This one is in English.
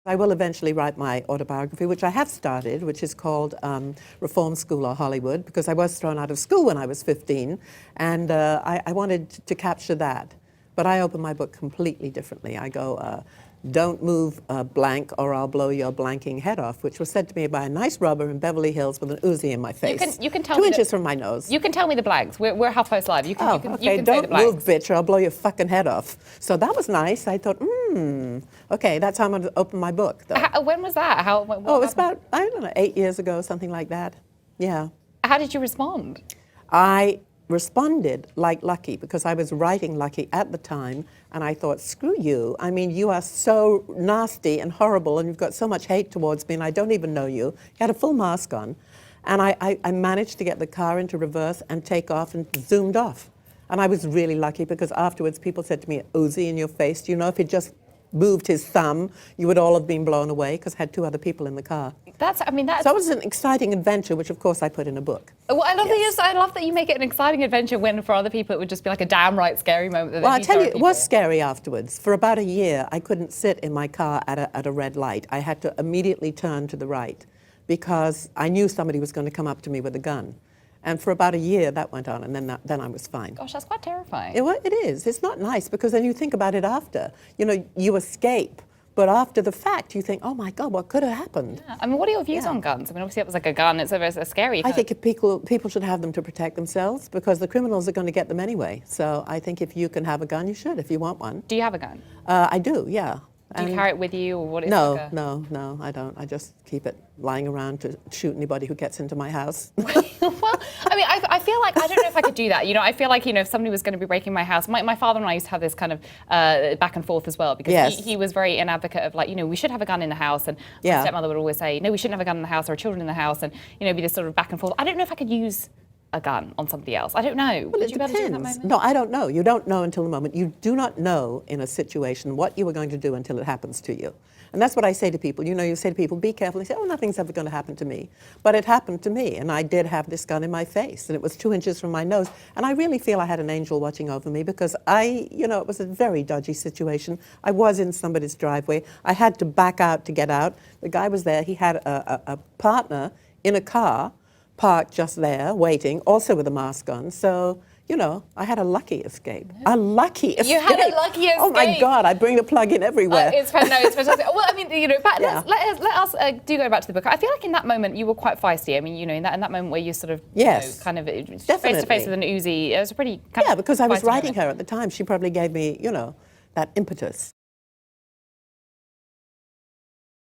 I will eventually write my autobiography, which I have started, which is called Reform School or Hollywood, because I was thrown out of school when I was 15, and I wanted to capture that. But I open my book completely differently. I go, don't move blank or I'll blow your blanking head off, which was said to me by a nice robber in Beverly Hills with an Uzi in my face. You can tell 2 me inches from my nose. You can tell me the blanks. We're HuffPost Live. You can, okay, you can don't say the blanks. move, bitch, or I'll blow your fucking head off. So that was nice. I thought, okay, that's how I'm going to open my book. When was that? What it was about, I don't know, 8 years ago, something like that. Yeah. How did you respond? I responded like Lucky, because I was writing Lucky at the time, and I thought, screw you. I mean, you are so nasty and horrible, and you've got so much hate towards me, and I don't even know you. He had a full mask on. And I managed to get the car into reverse and take off and zoomed off. And I was really lucky, because afterwards people said to me, Uzi in your face, do you know if he just moved his thumb, you would all have been blown away, because I had 2 other people in the car. That's. So it was an exciting adventure, which of course I put in a book. Well, I love that you make it an exciting adventure when for other people it would just be like a downright scary moment. That well, I tell you, it was scary afterwards. For about a year, I couldn't sit in my car at a red light. I had to immediately turn to the right, because I knew somebody was going to come up to me with a gun. And for about a year that went on, and then I was fine. Gosh, that's quite terrifying. It is. It's not nice, because then you think about it after. You know, you escape, but after the fact, you think, oh my God, what could have happened? Yeah. I mean, what are your views on guns? I mean, obviously it was like a gun. It's a scary. I think if people should have them to protect themselves, because the criminals are going to get them anyway. So I think if you can have a gun, you should, if you want one. Do you have a gun? I do, yeah. Do you carry it with you, or what is no, like no, I don't. I just keep it lying around to shoot anybody who gets into my house. Well, I mean, I feel like, I don't know if I could do that. You know, I feel like, you know, if somebody was going to be breaking my house, my father and I used to have this kind of back and forth as well, because he was very an advocate of, like, you know, we should have a gun in the house, and my stepmother would always say, no, we shouldn't have a gun in the house, or children in the house, and, you know, be this sort of back and forth. I don't know if I could use a gun on somebody else. I don't know. Well, it depends. No, I don't know. You don't know until the moment. You do not know in a situation what you are going to do until it happens to you. And that's what I say to people. You know, you say to people, be careful. They say, oh, nothing's ever going to happen to me. But it happened to me, and I did have this gun in my face, and it was 2 inches from my nose. And I really feel I had an angel watching over me, because you know, it was a very dodgy situation. I was in somebody's driveway. I had to back out to get out. The guy was there. He had a partner in a car parked just there, waiting, also with a mask on. So, you know, I had a lucky escape. A lucky escape. You had a lucky escape. Oh my God, I bring the plug in everywhere. It's fantastic. Well, I mean, you know, let us do go back to the book. I feel like in that moment you were quite feisty. I mean, you know, in that moment where you sort of, you know, kind of face to face with an Uzi, it was a pretty kind of because I was writing moment. her at the time. She probably gave me, you know, that impetus.